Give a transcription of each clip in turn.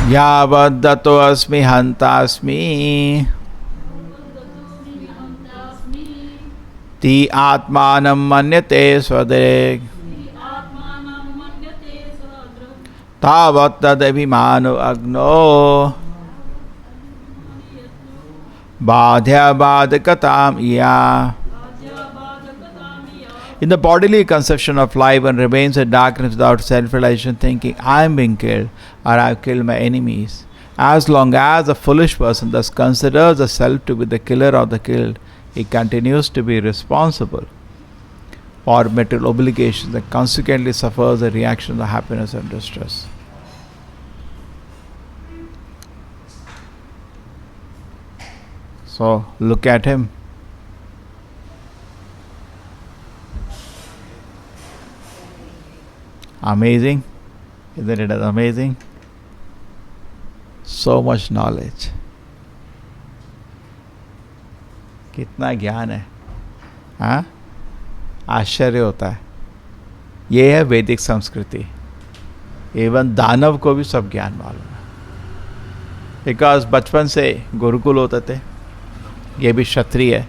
यावद्दतो अस्मि हन्तास्मि ति आत्मानं मन्यते स्वदृक् तावत् तदभिमानो अग्नो बाध्यबाधकताम् या. In the bodily conception of life, one remains in darkness without self-realization, thinking, I am being killed, or I have killed my enemies. As long as a foolish person thus considers the self to be the killer or the killed, he continues to be responsible for material obligations and consequently suffers the reaction of happiness and distress. So, look at him. Amazing, isn't it amazing? So much knowledge. कितना ज्ञान है, हाँ, आश्चर्य होता है. ये है वैदिक संस्कृति. एवं दानव को भी सब ज्ञान मालूम है, बिकॉज बचपन से गुरुकुल होते थे. ये भी क्षत्रिय,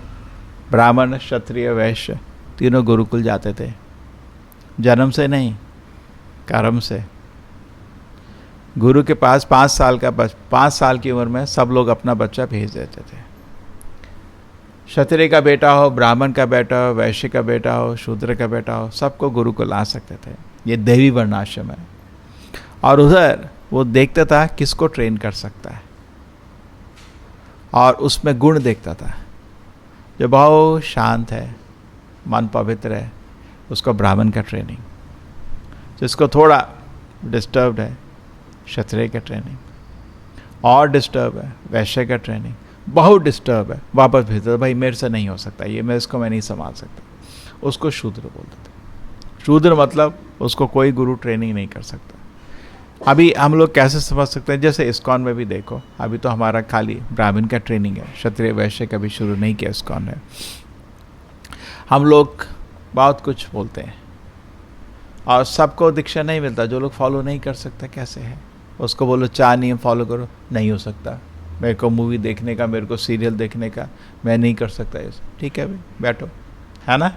ब्राह्मण, क्षत्रिय, वैश्य तीनों गुरुकुल जाते थे. जन्म से नहीं, कर्म से. गुरु के पास 5 साल की उम्र में सब लोग अपना बच्चा भेज देते थे. क्षत्रिय का बेटा हो, ब्राह्मण का बेटा हो, वैश्य का बेटा हो, शूद्र का बेटा हो, सबको गुरु को ला सकते थे. ये देवी वर्णाश्रम है. और उधर वो देखता था किसको ट्रेन कर सकता है, और उसमें गुण देखता था. जो बहुत शांत है, मन पवित्र है, उसको ब्राह्मण का ट्रेनिंग. जिसको थोड़ा डिस्टर्ब्ड है, क्षत्रिय का ट्रेनिंग. और डिस्टर्ब है, वैश्य का ट्रेनिंग. बहुत डिस्टर्ब है, वापस भेजता, भाई मेरे से नहीं हो सकता ये, मैं नहीं संभाल सकता. उसको शूद्र बोलते थे. शूद्र मतलब उसको कोई गुरु ट्रेनिंग नहीं कर सकता. अभी हम लोग कैसे समझ सकते हैं, जैसे इस्कॉन में भी देखो, अभी तो हमारा खाली ब्राह्मण का ट्रेनिंग है, क्षत्रिय वैश्य का भी शुरू नहीं किया इस्कॉन है. हम लोग बहुत कुछ बोलते हैं और सबको दीक्षा नहीं मिलता. जो लोग फॉलो नहीं कर सकते कैसे है, उसको बोलो 4 नियम फॉलो करो, नहीं हो सकता. मेरे को मूवी देखने का, मेरे को सीरियल देखने का, मैं नहीं कर सकता ये. ठीक है भाई, बैठो, है ना.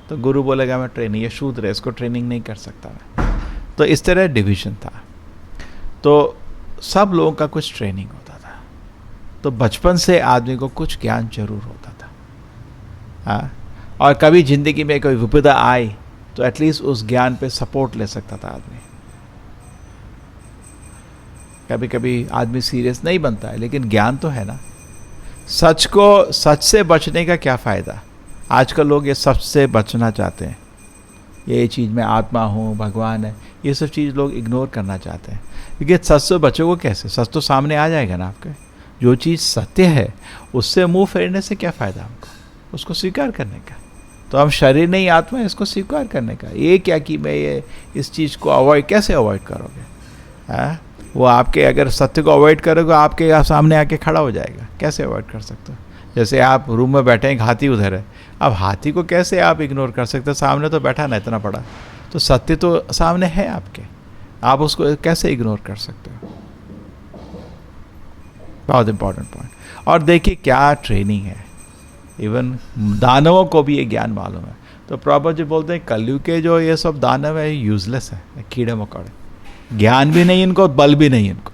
तो गुरु बोलेगा मैं ट्रेनिंग, ये शूद्र है, इसको ट्रेनिंग नहीं कर सकता मैं. तो इस तरह डिवीजन था. तो सब लोगों का कुछ ट्रेनिंग होता था. तो बचपन से आदमी को कुछ ज्ञान जरूर होता था, हाँ. और कभी जिंदगी में कोई विपदा आई तो एटलीस्ट उस ज्ञान पे सपोर्ट ले सकता था आदमी. कभी कभी आदमी सीरियस नहीं बनता है, लेकिन ज्ञान तो है ना. सच से बचने का क्या फ़ायदा. आजकल लोग ये सच से बचना चाहते हैं. ये चीज़ में आत्मा हूँ, भगवान है, ये सब चीज़ लोग इग्नोर करना चाहते हैं. क्योंकि सच से बचोगे कैसे, सच तो सामने आ जाएगा ना आपके. जो चीज़ सत्य है उससे मुंह फेरने से क्या फ़ायदा हमको, उसको स्वीकार करने का. तो हम शरीर नहीं आत्मा है, इसको स्वीकार करने का. ये क्या कि मैं ये इस चीज़ को कैसे अवॉइड करोगे, हाँ. वो आपके, अगर सत्य को अवॉइड करोगे आपके सामने आके खड़ा हो जाएगा. कैसे अवॉइड कर सकते हो. जैसे आप रूम में बैठे हैं, हाथी उधर है, अब हाथी को कैसे आप इग्नोर कर सकते हो, सामने तो बैठा ना इतना बड़ा. तो सत्य तो सामने है आपके, आप उसको कैसे इग्नोर कर सकते हो. बहुत इंपॉर्टेंट पॉइंट. और देखिए क्या ट्रेनिंग है. इवन दानवों को भी ये ज्ञान मालूम है. तो प्रभु जी बोलते हैं कलयुग के जो ये सब दानव है यूजलेस है, कीड़े मकोड़े. ज्ञान भी नहीं इनको, बल भी नहीं इनको.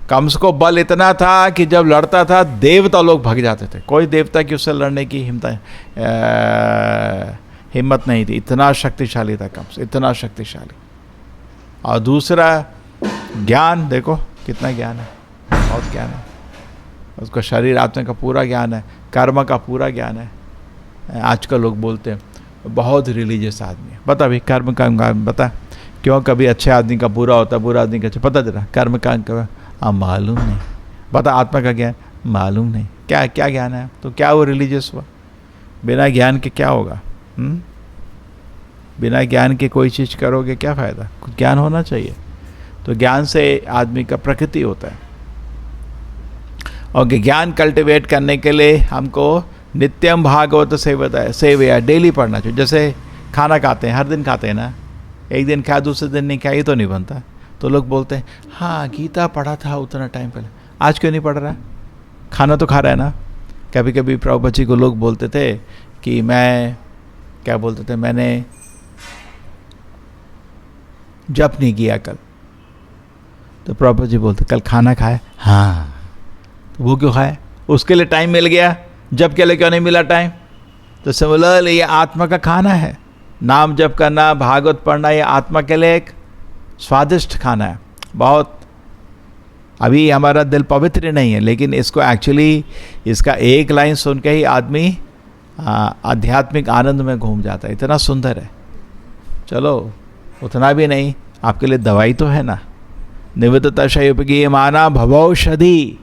कंस को बल इतना था कि जब लड़ता था देवता लोग भाग जाते थे. कोई देवता की उससे लड़ने की हिम्मत नहीं थी. इतना शक्तिशाली था कंस, इतना शक्तिशाली. और दूसरा ज्ञान, देखो कितना ज्ञान है, बहुत ज्ञान है उसको. शरीर आत्मा का पूरा ज्ञान है, कर्म का पूरा ज्ञान है. आजकल लोग बोलते हैं बहुत रिलीजियस आदमी है. बता भाई कर्म का बता, क्यों कभी अच्छे आदमी का बुरा होता, बुरा आदमी का अच्छा, पता जरा. कर्म का मालूम नहीं. बता आत्मा का ज्ञान मालूम नहीं. क्या क्या ज्ञान है. तो क्या वो रिलीजियस हुआ. बिना ज्ञान के क्या होगा. बिना ज्ञान के कोई चीज़ करोगे क्या फ़ायदा. कुछ ज्ञान होना चाहिए. तो ज्ञान से आदमी का प्रकृति होता है. और ज्ञान कल्टिवेट करने के लिए हमको नित्यम भागवत सेवया डेली पढ़ना चाहिए. जैसे खाना खाते हैं, हर दिन खाते हैं ना. एक दिन खाया दूसरे दिन नहीं खाया, ये तो नहीं बनता. तो लोग बोलते हैं हाँ गीता पढ़ा था उतना टाइम पहले, आज क्यों नहीं पढ़ रहा? खाना तो खा रहा है ना। कभी कभी प्रभुपाद जी को लोग बोलते थे कि मैं क्या बोलते थे, मैंने जप नहीं किया कल, तो प्रभुपाद जी बोलते कल खाना खाया? हाँ। तो वो क्यों खाया? उसके लिए टाइम मिल गया, जप के लिए क्यों नहीं मिला टाइम? तो सिमिलरली ये आत्मा का खाना है, नाम जप करना, भागवत पढ़ना, ये आत्मा के लिए एक स्वादिष्ट खाना है। बहुत अभी हमारा दिल पवित्र नहीं है, लेकिन इसको एक्चुअली इसका एक लाइन सुन के ही आदमी आध्यात्मिक आनंद में घूम जाता है, इतना सुंदर है। चलो उतना भी नहीं, आपके लिए दवाई तो है ना। निवेदिता शयोपगी माना भवौषधि,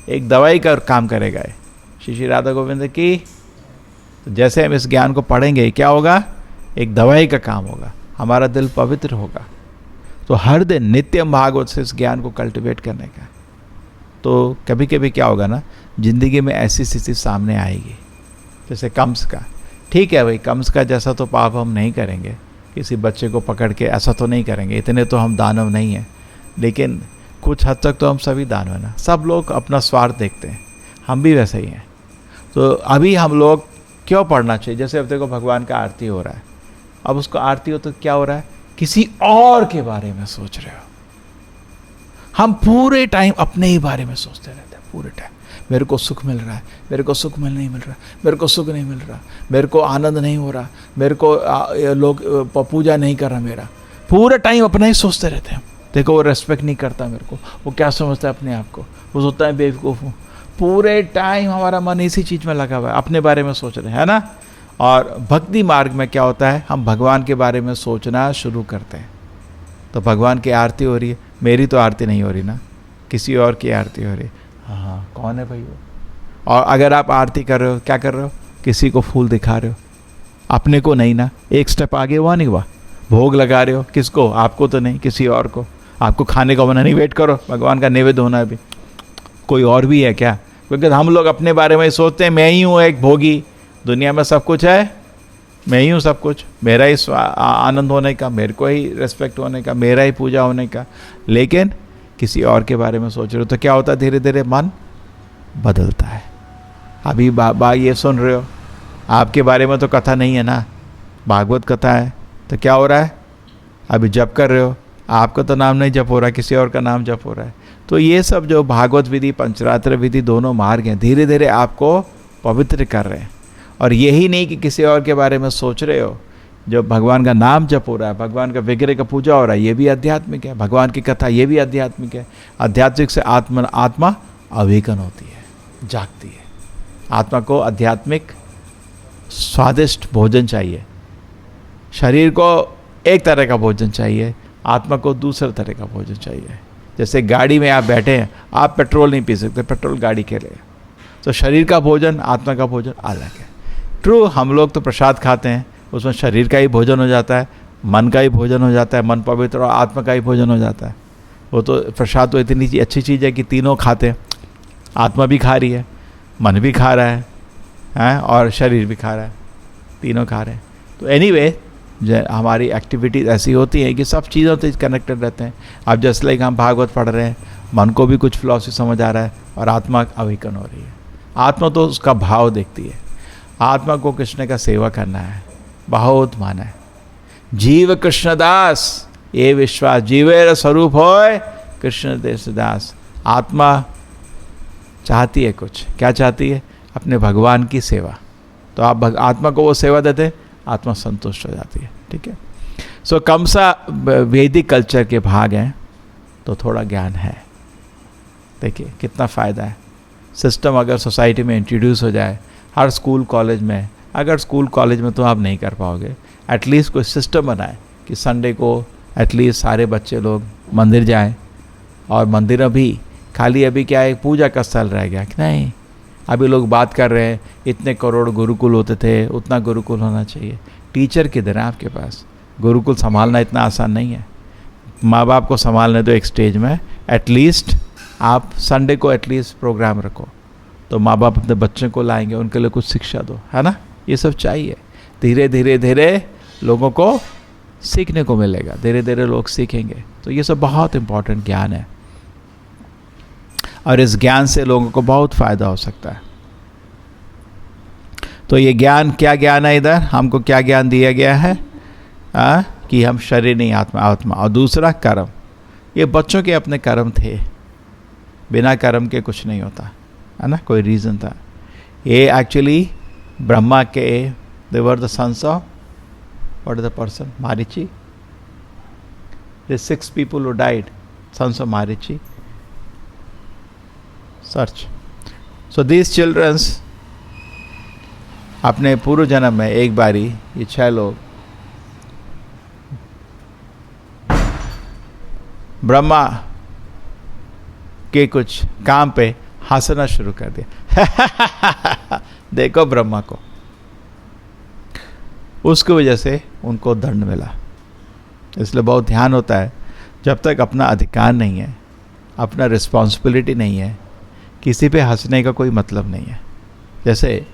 एक दवाई का काम करेगा ये श्री श्री राधा गोविंद की। तो जैसे हम इस ज्ञान को पढ़ेंगे क्या होगा, एक दवाई का काम होगा, हमारा दिल पवित्र होगा। तो हर दिन नित्यम भागवत से इस ज्ञान को कल्टिवेट करने का। तो कभी कभी क्या होगा ना, जिंदगी में ऐसी स्थिति सामने आएगी जैसे कंस का। ठीक है भाई, कंस का जैसा तो पाप हम नहीं करेंगे, किसी बच्चे को पकड़ के ऐसा तो नहीं करेंगे, इतने तो हम दानव नहीं हैं, लेकिन कुछ हद तक तो हम सभी दानव हैं ना। सब लोग अपना स्वार्थ देखते हैं, हम भी वैसे ही हैं। तो अभी हम लोग क्यों पढ़ना चाहिए? जैसे अब देखो भगवान का आरती हो रहा है, अब उसको आरती हो तो क्या हो रहा है, किसी और के बारे में सोच रहे हो। हम पूरे टाइम अपने ही बारे में सोचते रहते हैं, पूरे टाइम मेरे को सुख मिल रहा है, मेरे को सुख नहीं मिल रहा, मेरे को सुख नहीं मिल रहा, मेरे को आनंद नहीं हो रहा, मेरे को लोग पूजा नहीं कर रहा, मेरा पूरे टाइम अपना ही सोचते रहते हैं। देखो वो रेस्पेक्ट नहीं करता मेरे को, वो क्या समझता है अपने आप को, वो सोचता है बेवकूफ़ हूँ। पूरे टाइम हमारा मन इसी चीज़ में लगा हुआ है, अपने बारे में सोच रहे हैं, है ना। और भक्ति मार्ग में क्या होता है, हम भगवान के बारे में सोचना शुरू करते हैं। तो भगवान की आरती हो रही है, मेरी तो आरती नहीं हो रही ना, किसी और की आरती हो रही है। हाँ कौन है भाई वो? और अगर आप आरती कर रहे हो, क्या कर रहे हो, किसी को फूल दिखा रहे हो, अपने को नहीं ना, एक स्टेप आगे हुआ नहीं हुआ। भोग लगा रहे हो किसको, आपको तो नहीं, किसी और को। आपको खाने का बना नहीं, वेट करो, भगवान का नैवेद्य होना है अभी, कोई और भी है क्या? क्योंकि हम लोग अपने बारे में सोचते हैं, मैं ही हूँ एक भोगी, दुनिया में सब कुछ है, मैं ही हूँ सब कुछ, मेरा ही आनंद होने का, मेरे को ही रेस्पेक्ट होने का, मेरा ही पूजा होने का। लेकिन किसी और के बारे में सोच रहे हो तो क्या होता है, धीरे धीरे मन बदलता है। अभी बाबा ये सुन रहे हो, आपके बारे में तो कथा नहीं है ना, भागवत कथा है, तो क्या हो रहा है, अभी जप कर रहे हो, आपका तो नाम नहीं जप हो रहा, किसी और का नाम जप हो रहा है। तो ये सब जो भागवत विधि, पंचरात्र विधि, दोनों मार्ग हैं, धीरे धीरे आपको पवित्र कर रहे हैं। और यही नहीं कि किसी और के बारे में सोच रहे हो, जो भगवान का नाम जप हो रहा है, भगवान का विग्रह का पूजा हो रहा है, ये भी आध्यात्मिक है। भगवान की कथा ये भी आध्यात्मिक है। आध्यात्मिक से आत्मा अवेकन होती है, जागती है। आत्मा को आध्यात्मिक स्वादिष्ट भोजन चाहिए, शरीर को एक तरह का भोजन चाहिए, आत्मा को दूसरे तरह का भोजन चाहिए। जैसे गाड़ी में आप बैठे हैं, आप पेट्रोल नहीं पी सकते, पेट्रोल गाड़ी के लिए। तो शरीर का भोजन, आत्मा का भोजन अलग है। ट्रू, हम लोग तो प्रसाद खाते हैं, उसमें शरीर का ही भोजन हो जाता है, मन का ही भोजन हो जाता है, मन पवित्र और आत्मा का ही भोजन हो जाता है। वो तो प्रसाद तो इतनी अच्छी चीज़ है कि तीनों खाते हैं, आत्मा भी खा रही है, मन भी खा रहा है और शरीर भी खा रहा है, तीनों खा रहे हैं। तो एनीवे हमारी एक्टिविटीज़ ऐसी होती हैं कि सब चीज़ों से कनेक्टेड रहते हैं। अब जैसे लाइक हम भागवत पढ़ रहे हैं, मन को भी कुछ फिलॉसफी समझ आ रहा है और आत्मा अवेकन हो रही है। आत्मा तो उसका भाव देखती है, आत्मा को कृष्ण का सेवा करना है, बहुत माना है। जीव कृष्णदास ये विश्वास, जीवेर स्वरूप होय कृष्ण देशदास। आत्मा चाहती है कुछ, क्या चाहती है, अपने भगवान की सेवा। तो आप आत्मा को वो सेवा देते, आत्मा संतुष्ट हो जाती है। ठीक है। सो कम सा वैदिक कल्चर के भाग हैं, तो थोड़ा ज्ञान है। देखिए कितना फ़ायदा है। सिस्टम अगर सोसाइटी में इंट्रोड्यूस हो जाए, हर स्कूल कॉलेज में, अगर स्कूल कॉलेज में तो आप नहीं कर पाओगे, एटलीस्ट कोई सिस्टम बनाए कि संडे को एटलीस्ट सारे बच्चे लोग मंदिर जाएं। और मंदिर अभी खाली अभी क्या है, पूजा का स्थल रह गया कि नहीं, अभी लोग बात कर रहे हैं इतने करोड़ गुरुकुल होते थे, उतना गुरुकुल होना चाहिए। टीचर किधर है आपके पास? गुरुकुल संभालना इतना आसान नहीं है। माँ बाप को संभालने दो एक स्टेज में, एटलीस्ट आप संडे को एटलीस्ट प्रोग्राम रखो, तो माँ बाप अपने बच्चों को लाएंगे, उनके लिए कुछ शिक्षा दो, है ना। ये सब चाहिए। धीरे धीरे धीरे लोगों को सीखने को मिलेगा, धीरे धीरे लोग सीखेंगे। तो ये सब बहुत इम्पोर्टेंट ज्ञान है और इस ज्ञान से लोगों को बहुत फायदा हो सकता है। तो ये ज्ञान, क्या ज्ञान है इधर, हमको क्या ज्ञान दिया गया है कि हम शरीर नहीं आत्मा। और दूसरा कर्म, ये बच्चों के अपने कर्म थे, बिना कर्म के कुछ नहीं होता है ना, कोई रीज़न था। ये एक्चुअली ब्रह्मा के, they were the sons of, what is the person, Marichi, the 6 people who died, sons of Marichi. Search. So these children's अपने पूर्व जन्म में एक बारी ये 6 लोग ब्रह्मा के कुछ काम पे हंसना शुरू कर दिया देखो ब्रह्मा को, उसकी वजह से उनको दंड मिला। इसलिए बहुत ध्यान होता है, जब तक अपना अधिकार नहीं है, अपना रिस्पॉन्सिबिलिटी नहीं है, किसी पे हंसने का कोई मतलब नहीं है। जैसे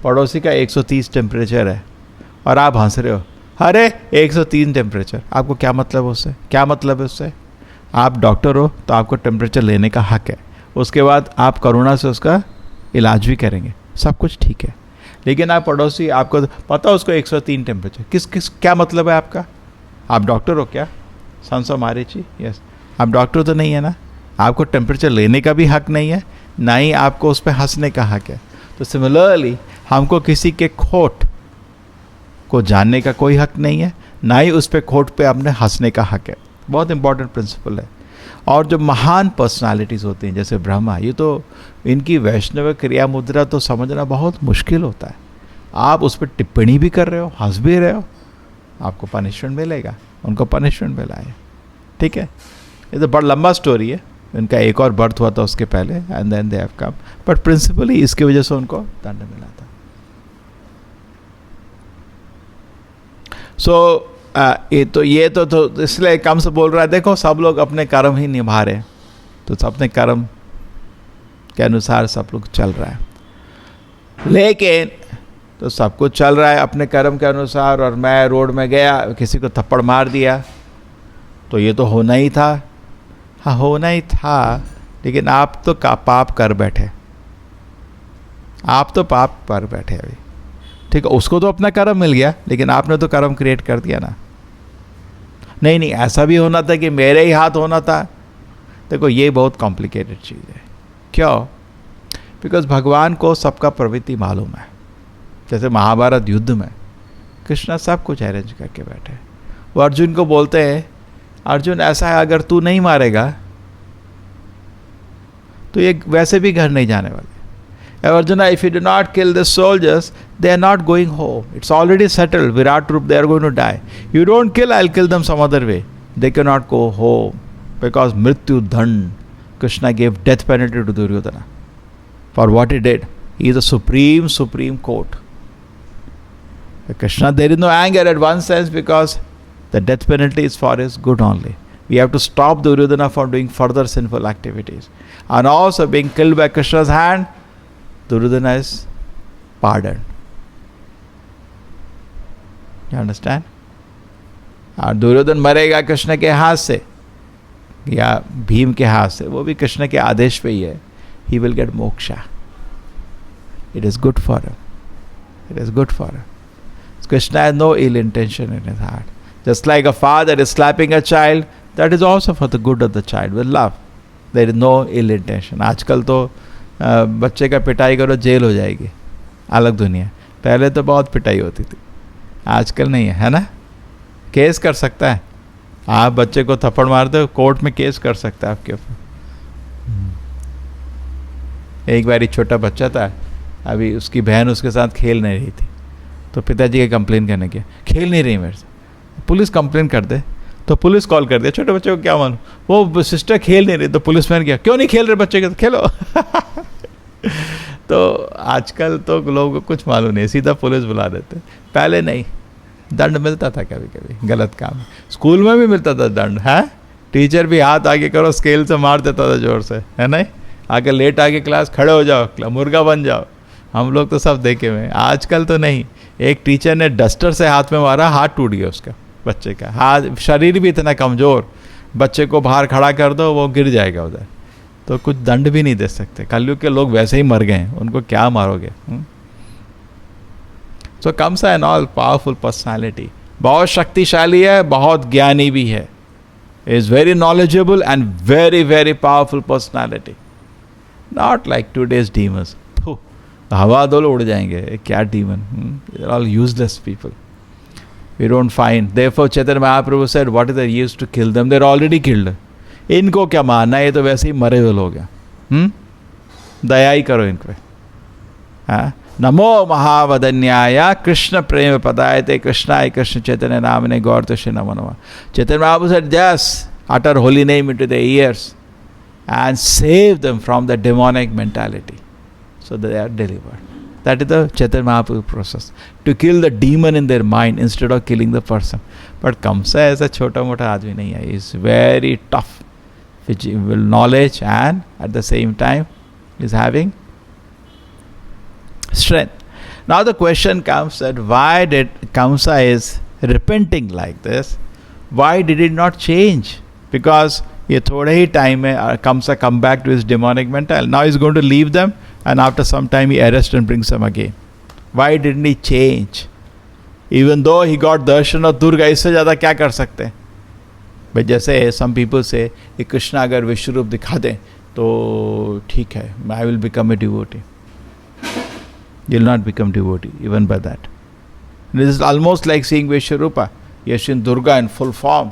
पड़ोसी का 130 टेम्परेचर है और आप हंस रहे हो, अरे 103 टेम्परेचर, आपको क्या मतलब उससे, क्या मतलब है उससे? आप डॉक्टर हो तो आपको टेम्परेचर लेने का हक है, उसके बाद आप करुणा से उसका इलाज भी करेंगे, सब कुछ ठीक है। लेकिन आप पड़ोसी, आपको पता उसको 103 टेम्परेचर, किस क्या मतलब है आपका? आप डॉक्टर हो क्या? सन्स ऑफ मारीची, यस, आप डॉक्टर तो नहीं है ना, आपको टेम्परेचर लेने का भी हक नहीं है, ना ही आपको उस पर हंसने का हक है। तो सिमिलरली हमको किसी के खोट को जानने का कोई हक नहीं है, ना ही उस पर खोट पे अपने हंसने का हक है। बहुत इंपॉर्टेंट प्रिंसिपल है। और जो महान पर्सनालिटीज़ होती हैं जैसे ब्रह्मा, ये तो इनकी वैष्णव क्रिया मुद्रा तो समझना बहुत मुश्किल होता है। आप उस पर टिप्पणी भी कर रहे हो, हंस भी रहे हो, आपको पनिशमेंट मिलेगा। उनको पनिशमेंट मिला है, ठीक है। ये तो बड़ा लंबा स्टोरी है, इनका एक और बर्थ हुआ था उसके पहले, and then they have come, but principally इसकी वजह से उनको दंड मिला था। सो ये तो इसलिए कम से बोल रहा है, देखो सब लोग अपने कर्म ही निभा रहे हैं, तो अपने कर्म के अनुसार सब लोग चल रहा है। लेकिन तो सब कुछ चल रहा है अपने कर्म के अनुसार, और मैं रोड में गया, किसी को थप्पड़ मार दिया, तो ये तो होना ही था। हाँ, होना ही था, लेकिन आप तो पाप कर बैठे, आप तो पाप कर बैठे अभी, ठीक है। उसको तो अपना कर्म मिल गया, लेकिन आपने तो कर्म क्रिएट कर दिया ना। नहीं, ऐसा भी होना था कि मेरे ही हाथ होना था। देखो ये बहुत कॉम्प्लिकेटेड चीज़ है। क्यों? बिकॉज भगवान को सबका प्रवृत्ति मालूम है। जैसे महाभारत युद्ध में कृष्णा सब कुछ अरेंज करके बैठे, वो अर्जुन को बोलते हैं, अर्जुन ऐसा है, अगर तू नहीं मारेगा तो ये वैसे भी घर नहीं जाने वाले। Arjuna, if you do not kill the soldiers, they are not going home. It's already settled. Virat Rup, they are going to die. You don't kill, I'll kill them some other way. They cannot go home because Mrityu Dand. Krishna gave death penalty to Duryodhana for what he did. He is the supreme court. Krishna, there is no anger at one sense because the death penalty is for his good only. We have to stop Duryodhana from doing further sinful activities. And also being killed by Krishna's hand, Duryodhana is pardoned. You understand? और दुर्योधन मरेगा कृष्ण के हाथ से या भीम के हाथ से, वो भी कृष्ण के आदेश पे ही है। He will get moksha. It is good for him. It is good for him. Krishna has no ill intention in his heart. Just like a father is slapping a child, that is also for the good of the child, with love. There is no ill intention. आजकल तो बच्चे का पिटाई करो jail हो जाएगी, अलग दुनिया। पहले तो बहुत पिटाई होती थी, आजकल नहीं है ना। केस कर सकता है, आप बच्चे को थप्पड़ मारते हो, कोर्ट में केस कर सकता है आपके ऊपर। एक बार छोटा बच्चा था, अभी उसकी बहन उसके साथ खेल नहीं रही थी, तो पिताजी के कंप्लेन करने गया, खेल नहीं रही मेरे से, पुलिस कंप्लेन कर दे। तो पुलिस कॉल कर दिया, छोटे बच्चे को क्या मालूम, वो सिस्टर खेल नहीं रही, तो पुलिस मैन गया, क्यों नहीं खेल रहे बच्चे के, तो खेलो। तो आजकल तो लोगों को कुछ मालूम नहीं, सीधा पुलिस बुला देते। पहले नहीं, दंड मिलता था कभी कभी गलत काम, स्कूल में भी मिलता था दंड, है टीचर भी हाथ आगे करो स्केल से मार देता था जोर से, है नहीं, आगे लेट आगे क्लास, खड़े हो जाओ, मुर्गा बन जाओ। हम लोग तो सब देखे हुए। आजकल तो नहीं, एक टीचर ने डस्टर से हाथ में मारा, हाथ टूट गया उसका, बच्चे का। हाँ, शरीर भी इतना कमज़ोर, बच्चे को बाहर खड़ा कर दो वो गिर जाएगा उधर, तो कुछ दंड भी नहीं दे सकते। कलयुग के लोग वैसे ही मर गए हैं, उनको क्या मारोगे? So Kamsa and all powerful personality, बहुत शक्तिशाली है, बहुत ज्ञानी भी है, is very knowledgeable and very very powerful personality, not like today's demons. हवा दो उड़ जाएंगे, क्या demon, all useless people, we don't find. Therefore Chaitanya Mahaprabhu said what is the use to kill them, they are already killed. इनको क्या मानना, ये तो वैसे ही मरे हुए लोग हैं। दया ही करो इन पे। हाँ, नमो महावदन्याय कृष्ण प्रेम पदायते कृष्णाय कृष्ण चैतन्य नामने गौरतोषे नमो नमः। Chaitanya Mahaprabhu said just utter holy name into their ears and save them from the demonic mentality, so that they are delivered. That is the Chaitanya Mahaprabhu process, to kill the demon in their mind instead of killing the person. But Kamsa ऐसा छोटा मोटा आदमी नहीं है, he is very tough, which will knowledge and at the same time is having strength. Now the question comes that why did Kamsa is repenting like this? Why did it not change? Because ये थोड़े ही time में Kamsa come back to his demonic mentality. Now he's going to leave them, and after some time he arrests and brings them again. Why didn't he change? Even though he got darshan of Durga, इससे ज़्यादा क्या कर सकते हैं? भाई जैसे some people say कि कृष्णा अगर विश्व रूप दिखा दें तो ठीक है, I will become a devotee. You will not become devotee even by that. This is almost like seeing Vishwarupa. You have seen Durga in full form,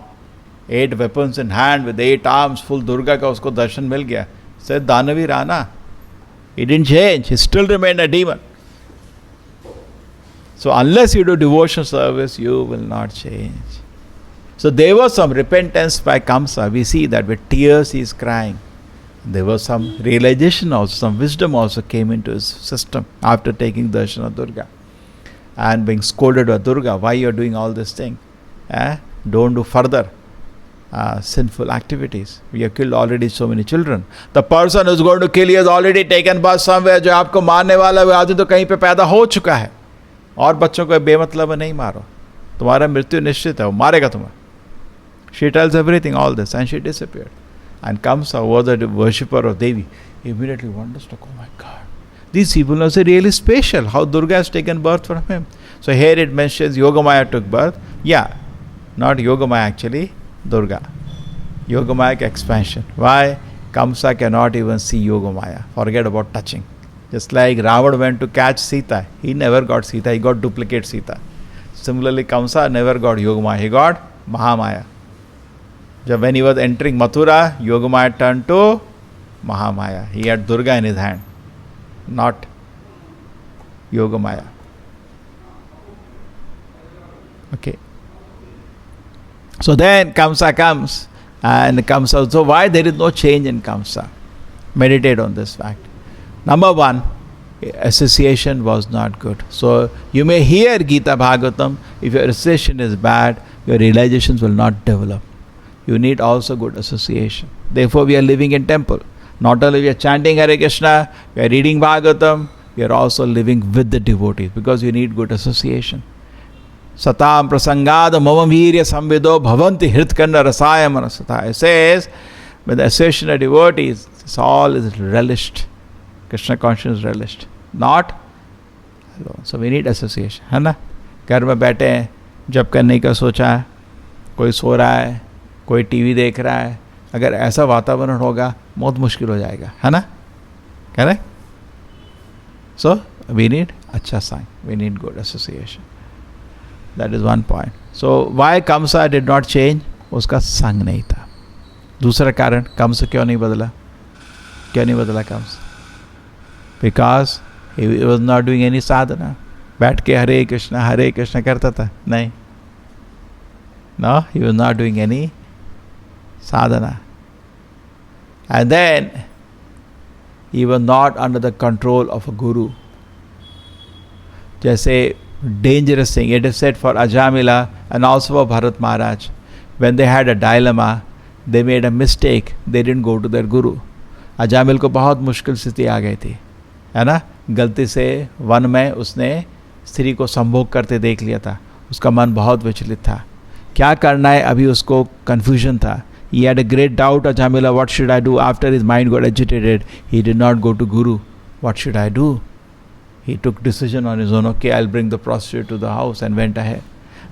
8 weapons in hand with 8 arms, full Durga का उसको दर्शन मिल गया. Said दानवी Rana. He didn't change. He still remained a demon. So unless you do devotion service, you will not change. So there was some repentance by Kamsa. We see that with tears he is crying. There was some realization also, some wisdom also came into his system after taking darshan of Durga and being scolded by Durga. Why you are doing all this thing? Don't do further sinful activities. We have killed already so many children. The person who is going to kill you has already taken birth somewhere. जो आपको मारने वाला है वो आदमी तो कहीं पे पैदा हो चुका है. और बच्चों को बेमतलब नहीं मारो, तुम्हारा मृत्यु निश्चित है, वो मारेगा तुम्हें. She tells everything, all this, and she disappeared. And Kamsa was a worshipper of Devi. He immediately wonders, like, oh my God, these people are really special. How Durga has taken birth from him. So here it mentions Yogamaya took birth. Yeah, not Yogamaya actually, Durga. Yogamaya expansion. Why? Kamsa cannot even see Yogamaya. Forget about touching. Just like Ravana went to catch Sita. He never got Sita. He got duplicate Sita. Similarly, Kamsa never got Yogamaya. He got Mahamaya. When he was entering Mathura, Yogamaya turned to Mahamaya. He had Durga in his hand, not Yogamaya. Okay. So then Kamsa comes, and Kamsa. So why there is no change in Kamsa? Meditate on this fact. Number one, association was not good. So you may hear Gita Bhagavatam. If your association is bad, your realizations will not develop. You need also good association. Therefore, we are living in temple. Not only we are chanting Hare Krishna, we are reading Bhagavatam, we are also living with the devotees because you need good association. Satam prasangad mama virya samvido bhavanti hritkanda rasaya manasata. It says, with the association of devotees, this all is relished. Krishna consciousness is relished. Not alone. So we need association. है ना? घर में बैठे हैं, जब करने का सोचा है, कोई सो रहा है, कोई टीवी देख रहा है, अगर ऐसा वातावरण होगा बहुत मुश्किल हो जाएगा, है ना? करेक्ट? सो वी नीड अच्छा sign, we need good association. That is one point. So why Kamsa did not change? उसका संग नहीं था. दूसरा कारण, कमसा क्यों नहीं बदला? क्यों नहीं बदला Kamsa? Because he was not doing any sadhana. बैठ के हरे कृष्णा करता था? नहीं. No, he was not doing any sadhana. And then he was not under the control of a guru. जैसे dangerous thing, it is said for Ajamila and also for Bharat Maharaj. When they had a dilemma, they made a mistake, they didn't go to their guru. Ajamil को बहुत मुश्किल स्थिति आ गई थी, है ना? गलती से वन में उसने स्त्री को संभोग करते देख लिया था. उसका मन बहुत विचलित था. क्या करना है अभी उसको confusion था. He had a great doubt of Jamila, what should I do? After his mind got agitated, he did not go to Guru. What should I do? He took decision on his own. Okay, I'll bring the prostitute to the house and went ahead.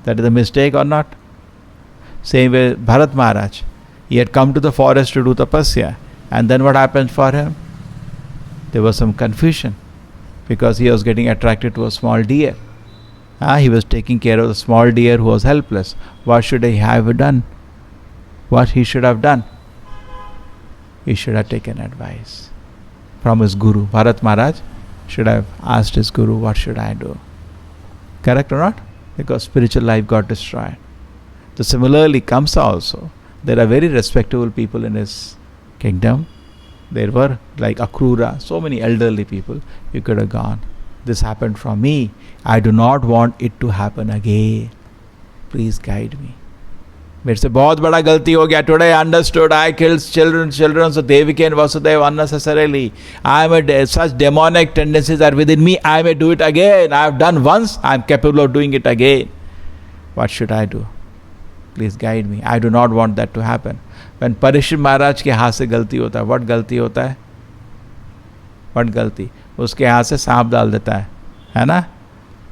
That is a mistake or not? Same way Bharat Maharaj. He had come to the forest to do tapasya. And then what happened for him? There was some confusion because he was getting attracted to a small deer. He was taking care of the small deer who was helpless. What should he have done? What he should have done? He should have taken advice from his guru. Bharat Maharaj should have asked his guru, what should I do? Correct or not? Because spiritual life got destroyed. So similarly, Kamsa also. There are very respectable people in his kingdom. There were like Akrura, so many elderly people. You could have gone. This happened from me. I do not want it to happen again. Please guide me. मेरे से बहुत बड़ा गलती हो गया. Today I understood I killed children of Devaki and Vasudeva unnecessarily. Such demonic tendencies are within me. I may do it again. I have done once. I am capable of doing it again. What should I do? Please guide me. I do not want that to happen. When Parikshit Maharaj के हाथ से गलती होता है, what गलती होता है? What गलती? उसके हाथ से सांप डाल देता है ना?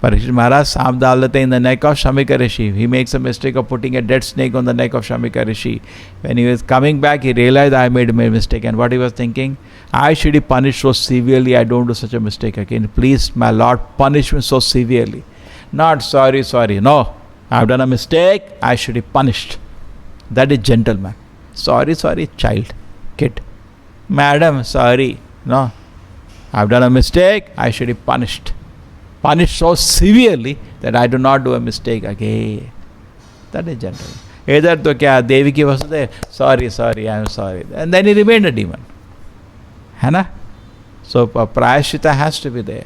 Parikshit Maharaj सांप डाल देते in the neck of Shamika Rishi. He makes a mistake of putting a dead snake on the neck of Shamika Rishi. When he was coming back, he realized I made a mistake. And what he was thinking? I should be punished so severely. I don't do such a mistake again. Please, my Lord, punish me so severely. Not sorry. No, I have done a mistake. I should be punished. That is gentleman. Sorry, child, kid. Madam, sorry. No, I have done a mistake. I should be punished. Punished so severely that I do not do a mistake again. That is gentleman. Either to kya Devaki Vasudeva, sorry, I am sorry. And then he remained a demon. है ना? So prayashita has to be there.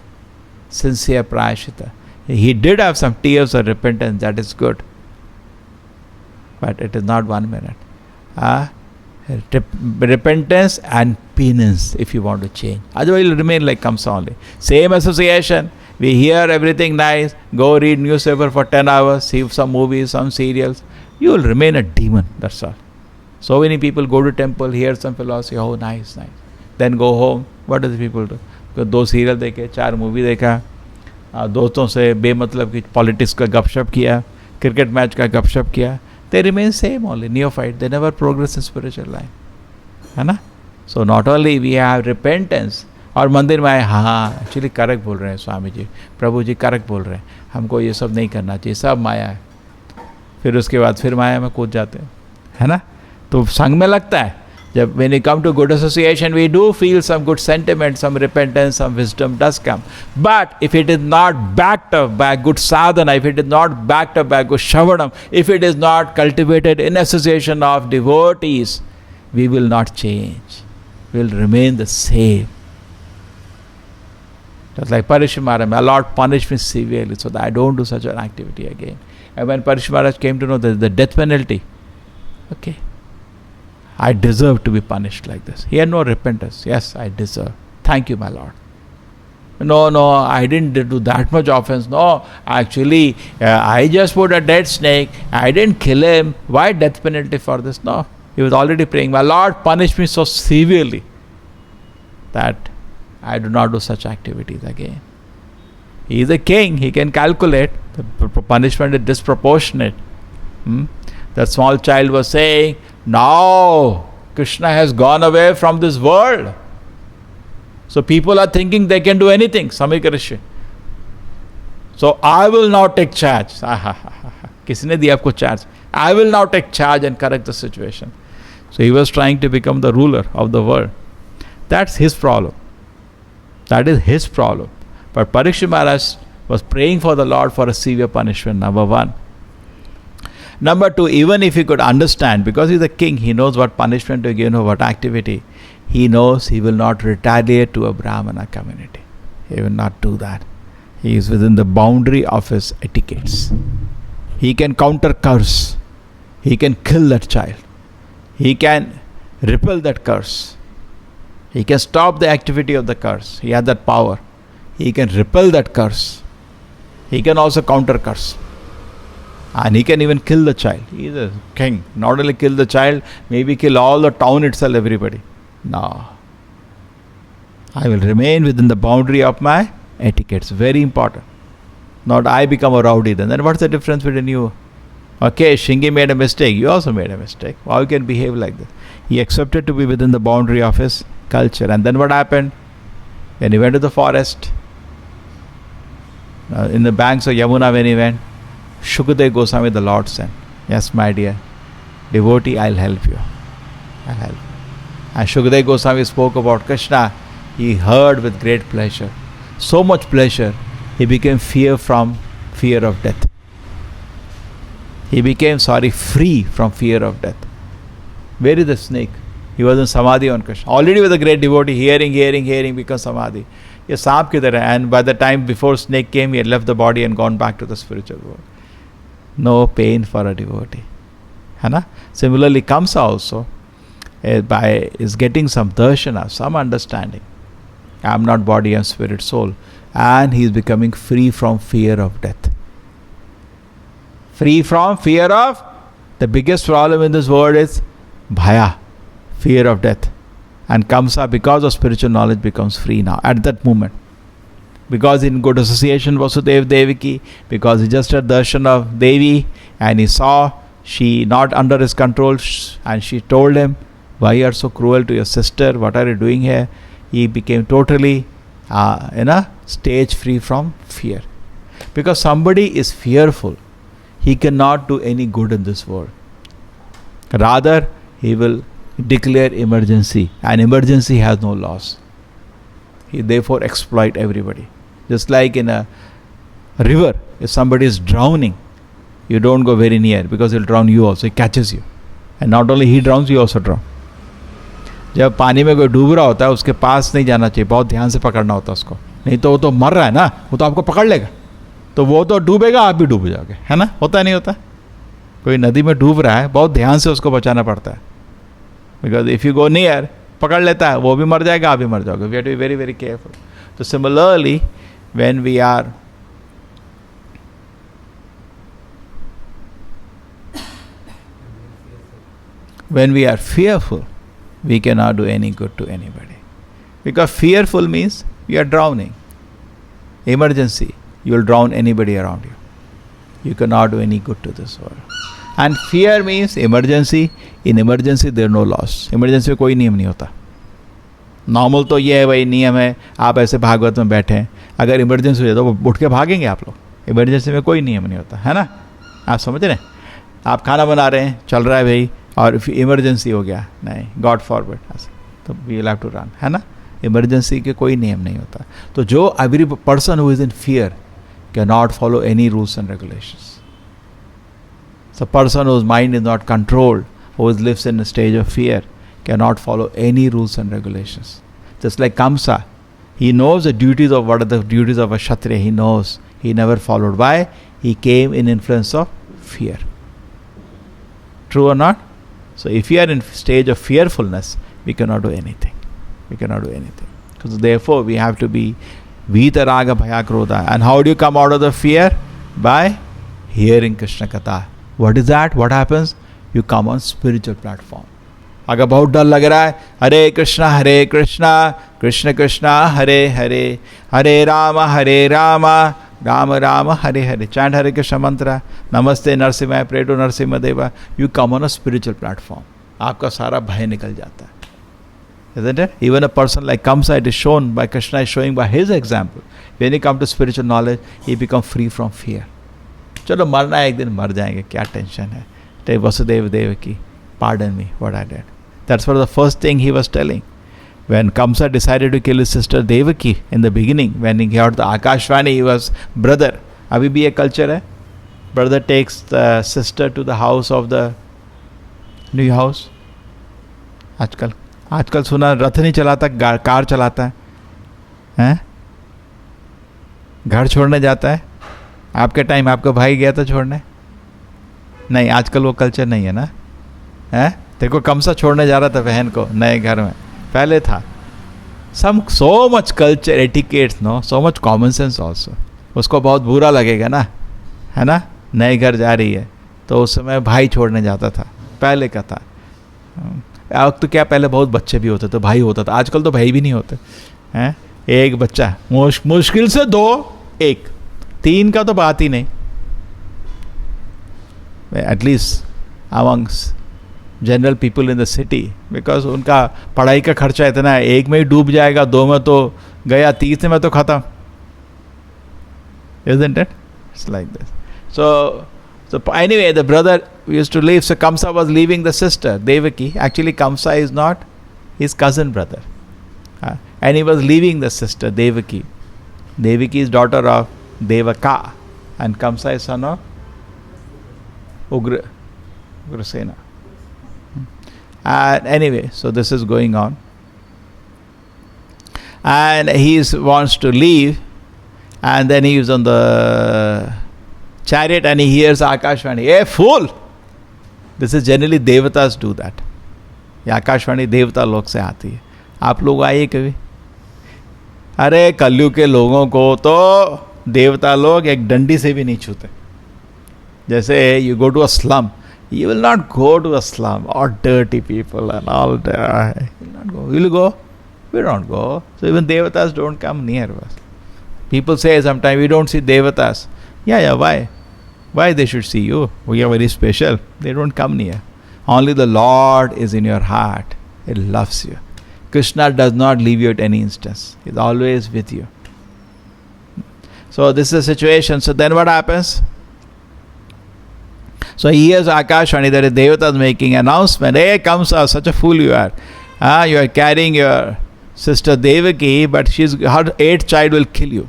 Sincere prayashita. He did have some tears of repentance, that is good. But it is not 1 minute. Repentance and penance if you want to change. Otherwise, you will remain like Kamsa only. Same association. We hear everything nice. Go read newspaper for 10 hours. See some movies, some serials. You will remain a demon. That's all. So many people go to temple, hear some philosophy. Oh, nice. Then go home. What do the people do? Because 2 serial देखे, 4 movie देखा, दोस्तों से बेमतलब की politics का गपशप किया, cricket match का गपशप किया. They remain same only, neophyte. They never progress in spiritual life. है ना? So not only we have repentance, और मंदिर में आए, हाँ एक्चुअली करेक्ट बोल रहे हैं स्वामी जी, प्रभु जी करेक्ट बोल रहे हैं, हमको ये सब नहीं करना चाहिए, सब माया है. फिर उसके बाद फिर माया में कूद जाते हैं, है ना? तो संग में लगता है. जब when we come to good association, we do feel some good sentiment, some repentance, some wisdom does come. But if it is not backed up by good sadhana, if it is not backed up by good shravanam, if it is not cultivated in association of devotees, we will not change. We will remain the same. Just like Parikshit Maharaj, my Lord punished me severely so that I don't do such an activity again. And when Parikshit Maharaj came to know the death penalty, okay, I deserve to be punished like this. He had no repentance. Yes, I deserve. Thank you, my Lord. No, I didn't do that much offense. No, actually, I just put a dead snake. I didn't kill him. Why death penalty for this? No, he was already praying, my Lord punish me so severely that I do not do such activities again. He is a king. He can calculate. The punishment is disproportionate. The small child was saying, now Krishna has gone away from this world. So people are thinking they can do anything. Samika Rishi. So I will now take charge. Kisne diya aapko charge? I will now take charge and correct the situation. So he was trying to become the ruler of the world. That's his problem. That is his problem. But Parikshit Maharaj was praying for the Lord for a severe punishment, number 1. Number 2, even if he could understand, because he's a king, he knows what punishment to give, what activity. He knows he will not retaliate to a Brahmana community. He will not do that. He is within the boundary of his etiquettes. He can counter curse. He can kill that child. He can repel that curse. He can stop the activity of the curse. He has that power. He can repel that curse. He can also counter curse. And he can even kill the child. He is a king. Not only kill the child, maybe kill all the town itself, everybody. No. I will remain within the boundary of my etiquette. It's very important. Not I become a rowdy then. Then what's the difference between you? Okay, Shingi made a mistake. You also made a mistake. How you can behave like that? He accepted to be within the boundary of his culture. And then what happened? When he went to the forest, in the banks of Yamuna when he went, Shukadeva Goswami the Lord sent. Yes, my dear devotee, I'll help you. I'll help you. And Shukadeva Goswami spoke about Krishna. He heard with great pleasure. So much pleasure, he became fear of death. He became, free from fear of death. Where is the snake? He was in samadhi on Krishna. Already was a great devotee, hearing, becomes samadhi. ये सांप की तरह. And by the time before snake came, he had left the body and gone back to the spiritual world. No pain for a devotee. है ना? Similarly, Kamsa also is getting some darshana, some understanding. I am not body and spirit, soul. And he is becoming free from fear of death. Free from fear of, the biggest problem in this world is bhaya, fear of death. And Kamsa, because of spiritual knowledge, becomes free now at that moment. Because in good association Vasudeva Devaki, because he just had darshan of Devi and he saw she not under his control, and she told him, why you are so cruel to your sister, what are you doing here? He became totally in a stage free from fear. Because somebody is fearful, he cannot do any good in this world. Rather, he will declare emergency, and emergency has no laws. He therefore exploit everybody. Just like in a river, if somebody is drowning, you don't go very near because he'll drown you also. He catches you. And not only he drowns, you also drown. जब पानी में कोई डूब रहा होता है उसके पास नहीं जाना चाहिए, बहुत ध्यान से पकड़ना होता है उसको, नहीं तो वो तो मर रहा है ना, वो तो आपको पकड़ लेगा, तो वो तो डूबेगा, आप भी डूब जाओगे, है ना? होता है नहीं होता? कोई नदी में डूब रहा है, बहुत ध्यान से उसको बचाना पड़ता है, because if you go near, पकड़ लेता है, वो भी मर जाएगा, आप भी मर जाओगे. We have to be very very careful. तो similarly when we are fearful, we cannot do any good to anybody. Because fearful means you are drowning. Emergency, you will drown anybody around you. You cannot do any good to this world. And fear means emergency. In emergency there are no laws. Emergency में कोई नियम नहीं होता. Normal तो ये है, भाई नियम है, आप ऐसे भागवत में बैठे हैं, अगर इमरजेंसी हो जाए तो उठ के भागेंगे आप लोग. इमरजेंसी में कोई नियम नहीं होता, है ना? आप समझ रहे हैं? आप खाना बना रहे हैं, चल रहा है भाई, और इमरजेंसी हो गया, नहीं, गॉड फॉरबिड, तो we will have to run, है ना? इमरजेंसी के कोई नियम नहीं होता. तो जो every person who is in fear can not follow any rules and regulations. So person whose mind is not controlled, who lives in a stage of fear, cannot follow any rules and regulations. Just like Kamsa, he knows the duties of what are the duties of a Kshatriya. He knows. He never followed. Why? He came in influence of fear. True or not? So if we are in stage of fearfulness, we cannot do anything. We cannot do anything. So therefore, we have to be Vita Raga Bhaya Krodha. And how do you come out of the fear? By hearing Krishna Katha. What is that? What happens? You come on spiritual platform. अगर बहुत डर लग रहा है, हरे कृष्णा कृष्ण कृष्णा हरे हरे, हरे Ram Ram Ram Hare Hare. Chant Hare Krishna mantra. Namaste Narsimha, pray to Narsimha Deva. You come on a spiritual platform. आपका सारा भय निकल जाता है. Isn't it? Even a person like Kamsa, it is shown by Krishna is showing by his example. When he come to spiritual knowledge, he become free from fear. चलो मरना है, एक दिन मर जाएंगे, क्या टेंशन है? Say Vasudeva Devaki, pardon me what I did. That's what the first thing he was telling. When Kamsa decided to kill his sister Devaki in the beginning, when he got the Akashvani, he was brother. Abhi bhi ek culture hai. Brother takes the sister to the house of the new house. आजकल सुना रथ नहीं चलाता, car चलाता है, घर छोड़ने जाता है. आपके टाइम आपका भाई गया था छोड़ने? नहीं, आजकल वो कल्चर नहीं है ना, है? देखो कमसा छोड़ने जा रहा था बहन को नए घर में, पहले था. so much culture, etiquettes, no, so much common sense also. उसको बहुत बुरा लगेगा ना, है ना? नए घर जा रही है, तो उस समय भाई छोड़ने जाता था, पहले का था। अब तो क्या, पहले बहुत बच्चे भी होते थे, भाई होता था, आजकल तो भाई भी नहीं होते हैं। एक बच्चा, मुश्किल से 2, 1, 3 का तो बात ही नहीं, at least amongst general people in the city, because उनका पढ़ाई का खर्चा इतना है, 1 में ही डूब जाएगा, 2 में तो गया, 3 में तो खत्म। Isn't it? It's like this. So anyway, the brother used to leave. So Kamsa was leaving the sister Devaki. Actually, Kamsa is not his cousin brother, and he was leaving the sister Devaki. Devaki is daughter of Devaka, and Kamsa is son of Ugrasena. And anyway, so this is going on, and he wants to leave. And then he is on the chariot and he hears Akashvani. Hey fool! This is generally devatas do that. ये आकाशवाणी देवता लोग से आती है. आप लोग आइए कभी. अरे कलयुग के लोगों को तो देवता लोग एक डंडी से भी नहीं छूते. जैसे you go to a slum, you will not go to a slum, all dirty people and all that. You will not go. Will you go? We don't go. So even devatas don't come near us. People say sometimes we don't see devatas. Yeah, why? Why they should see you? We are very special. They don't come near. Only the Lord is in your heart. He loves you. Krishna does not leave you at any instance. He is always with you. So this is the situation. So then what happens? So he hears Akashvani that a devata is making announcement. Hey, Kamsa, such a fool you are. You are carrying your sister Devaki, but her 8th child will kill you.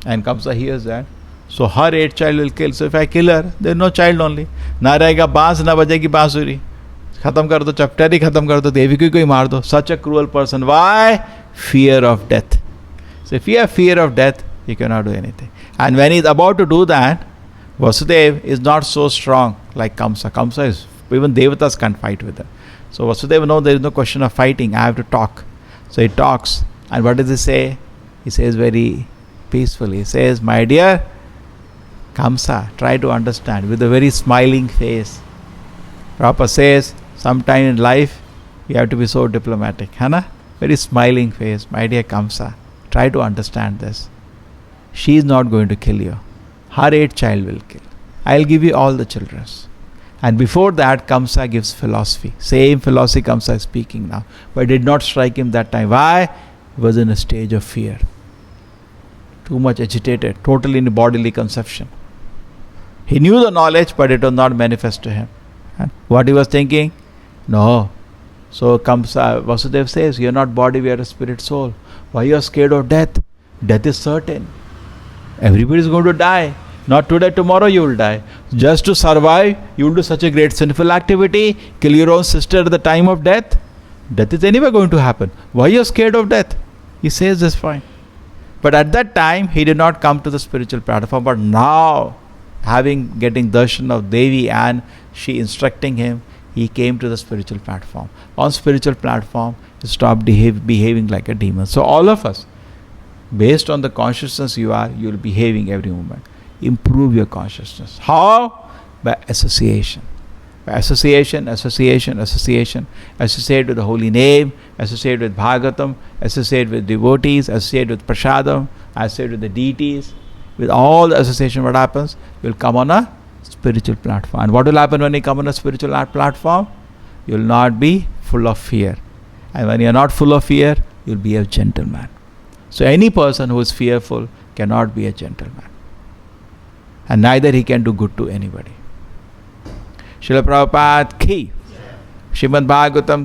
And Kamsa hears that. So her 8th child will kill. So if I kill her, there is no child only. ना रहेगा बांस, ना बजेगी बांसुरी. खत्म कर दो, chapter ही खत्म कर दो, देविकी को ही मार दो. Such a cruel person. Why? Fear of death. So if you have fear of death, you cannot do anything. And when he is about to do that, Vasudeva is not so strong like Kamsa. Kamsa is, even devatas can't fight with her. So Vasudeva knows there is no question of fighting. I have to talk. So he talks. And what does he say? He says very peacefully. He says, my dear Kamsa, try to understand, with a very smiling face. Prabhupada says, sometime in life, you have to be so diplomatic. Hana? Very smiling face. My dear Kamsa, try to understand this. She is not going to kill you. Her 8th child will kill. I will give you all the children. And before that, Kamsa gives philosophy. Same philosophy Kamsa is speaking now. But it did not strike him that time. Why? He was in a stage of fear. Too much agitated, totally in bodily conception. He knew the knowledge, but it was not manifest to him. And what he was thinking? No. So Kamsa, Vasudeva says, you are not body, we are a spirit soul. Why you are scared of death? Death is certain. Everybody is going to die. Not today, tomorrow you will die. Just to survive, you will do such a great sinful activity, kill your own sister at the time of death. Death is anyway going to happen. Why you are scared of death? He says this fine. But at that time, he did not come to the spiritual platform. But now, getting darshan of Devi and she instructing him, he came to the spiritual platform. On spiritual platform, he stopped behaving like a demon. So all of us, based on the consciousness you are, you will be behaving every moment. Improve your consciousness. How? By association. By association. Associate with the holy name, associate with Bhagavatam, associate with devotees, associate with Prasadam, associate with the deities. With all the association, what happens? You will come on a spiritual platform. And what will happen when you come on a spiritual platform? You will not be full of fear. And when you are not full of fear, you will be a gentleman. So any person who is fearful cannot be a gentleman. And neither he can do good to anybody. Srila Prabhupada ki Srimad Bhagavatam